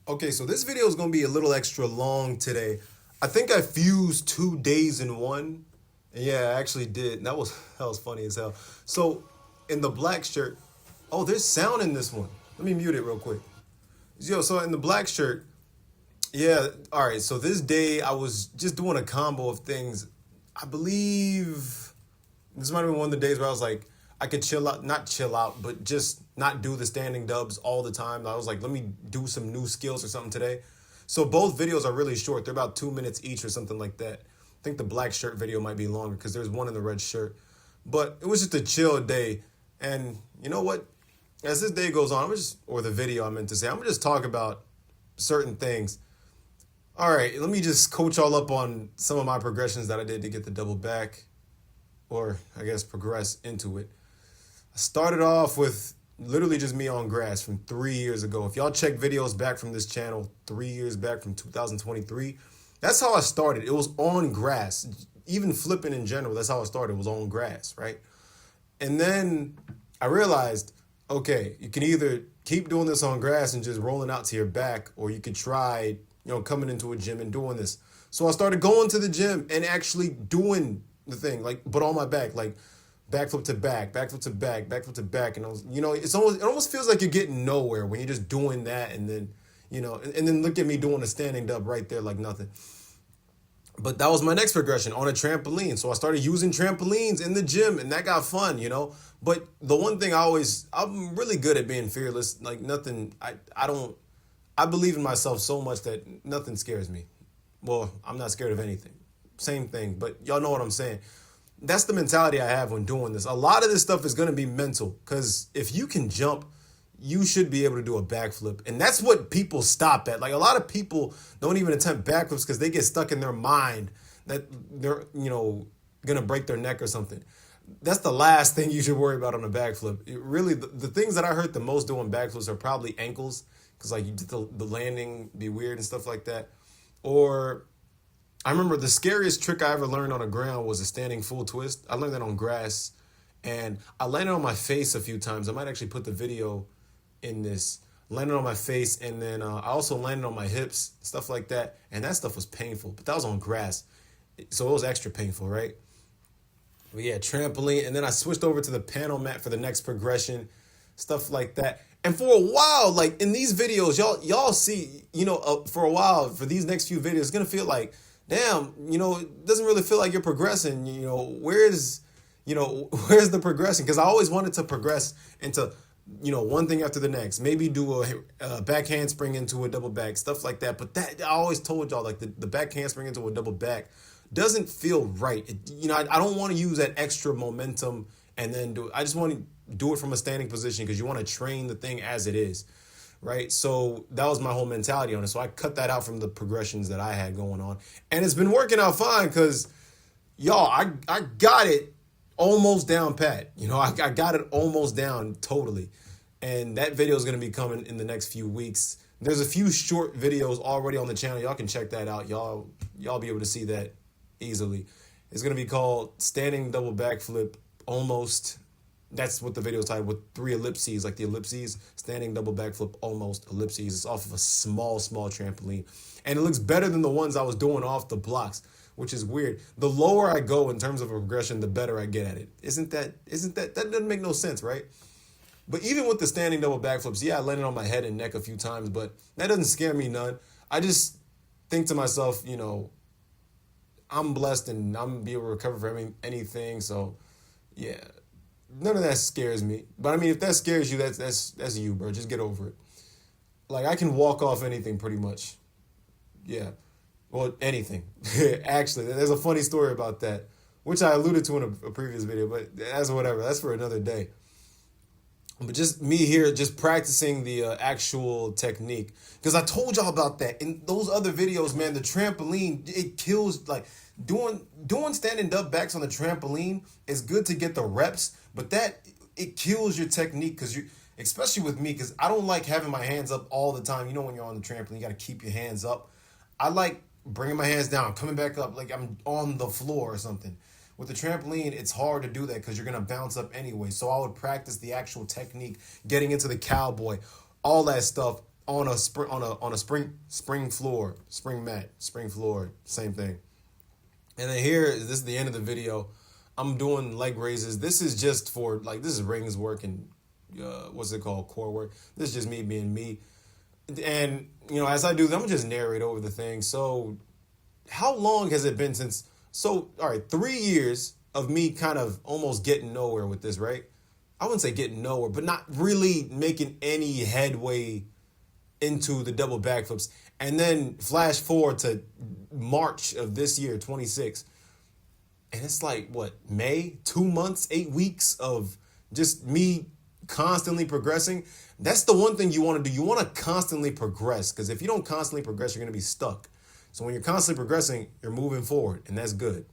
Okay, so this video is going to be a little extra long today. I think I fused 2 days in one. And yeah, I actually did. That was funny as hell. So in the black shirt, oh, there's sound in this one. Let me mute it real quick. Yo, so in the black shirt, yeah, all right. So this day I was just doing a combo of things. I believe this might have been one of the days where I was like, I could chill out, not chill out, but just not do the standing dubs all the time. I was like, let me do some new skills or something today. So both videos are really short. They're about 2 minutes each or something like that. I think the black shirt video might be longer because there's one in the red shirt. But it was just a chill day. And you know what? As this day goes on, or the video I meant to say, I'm gonna just talk about certain things. All right, let me just coach all up on some of my progressions that I did to get the double back, or I guess progress into it. I started off with literally just me on grass from 3 years ago. If y'all check videos back from this channel, 3 years back from 2023, that's how I started. It was on grass. Even flipping in general, that's how I started. It was on grass, right? And then I realized, okay, you can either keep doing this on grass and just rolling out to your back, or you could try, coming into a gym and doing this. So I started going to the gym and actually doing the thing, like, but on my back, like backflip to back, backflip to back, backflip to back. And I was, it almost feels like you're getting nowhere when you're just doing that. And then, and then look at me doing a standing dub right there like nothing. But that was my next progression on a trampoline. So I started using trampolines in the gym and that got fun. But the one thing I'm really good at being fearless. Like nothing, I believe in myself so much that nothing scares me. Well, I'm not scared of anything. Same thing, but y'all know what I'm saying. That's the mentality I have when doing this. A lot of this stuff is going to be mental because if you can jump, you should be able to do a backflip. And that's what people stop at. Like a lot of people don't even attempt backflips because they get stuck in their mind that they're, going to break their neck or something. That's the last thing you should worry about on a backflip. Really, the things that I hurt the most doing backflips are probably ankles because like you did the landing be weird and stuff like that. Or I remember the scariest trick I ever learned on the ground was a standing full twist. I learned that on grass and I landed on my face a few times. I might actually put the video in this. Landed on my face and then I also landed on my hips, stuff like that. And that stuff was painful, but that was on grass. So it was extra painful, right? But yeah, trampoline. And then I switched over to the panel mat for the next progression, stuff like that. And for a while, like in these videos, y'all see, for a while, for these next few videos, it's going to feel like, damn, it doesn't really feel like you're progressing. Where's the progression? Because I always wanted to progress into, one thing after the next. Maybe do a back handspring into a double back, stuff like that. But that I always told y'all, like the back handspring into a double back doesn't feel right. I don't want to use that extra momentum and then do it. I just want to do it from a standing position because you want to train the thing as it is. Right. So that was my whole mentality on it. So I cut that out from the progressions that I had going on. And it's been working out fine because, y'all, I got it almost down pat. I got it almost down totally. And that video is going to be coming in the next few weeks. There's a few short videos already on the channel. Y'all can check that out. Y'all be able to see that easily. It's going to be called Standing Double Backflip Almost. That's what the video is titled, with 3 ellipses, like the ellipses, standing double backflip, almost ellipses. It's off of a small trampoline. And it looks better than the ones I was doing off the blocks, which is weird. The lower I go in terms of progression, the better I get at it. That doesn't make no sense, right? But even with the standing double backflips, yeah, I landed on my head and neck a few times, but that doesn't scare me none. I just think to myself, I'm blessed and I'm gonna be able to recover from anything. So, yeah. None of that scares me. But I mean, if that scares you, that's you, bro. Just get over it. Like, I can walk off anything pretty much. Yeah. Well, anything. Actually, there's a funny story about that, which I alluded to in a previous video, but that's whatever. That's for another day. But just me here, just practicing the actual technique. Because I told y'all about that. In those other videos, man, the trampoline, it kills, like, doing standing dub backs on the trampoline is good to get the reps, but it kills your technique because especially with me, because I don't like having my hands up all the time. When you're on the trampoline, you got to keep your hands up. I like bringing my hands down, coming back up like I'm on the floor or something. With the trampoline, it's hard to do that because you're going to bounce up anyway. So I would practice the actual technique, getting into the cowboy, all that stuff on a spring floor, spring mat, spring floor, same thing. And then this is the end of the video. I'm doing leg raises. This is just for like, this is rings work and what's it called, core work. This is just me being me. And as I do, I'm gonna just narrate over the thing. So, how long has it been since? So, all right, 3 years of me kind of almost getting nowhere with this, right? I wouldn't say getting nowhere, but not really making any headway into the double backflips. And then flash forward to March of this year, 26. And it's like, what, May? 2 months, 8 weeks of just me constantly progressing. That's the one thing you want to do. You want to constantly progress, because if you don't constantly progress, you're going to be stuck. So when you're constantly progressing, you're moving forward, and that's good.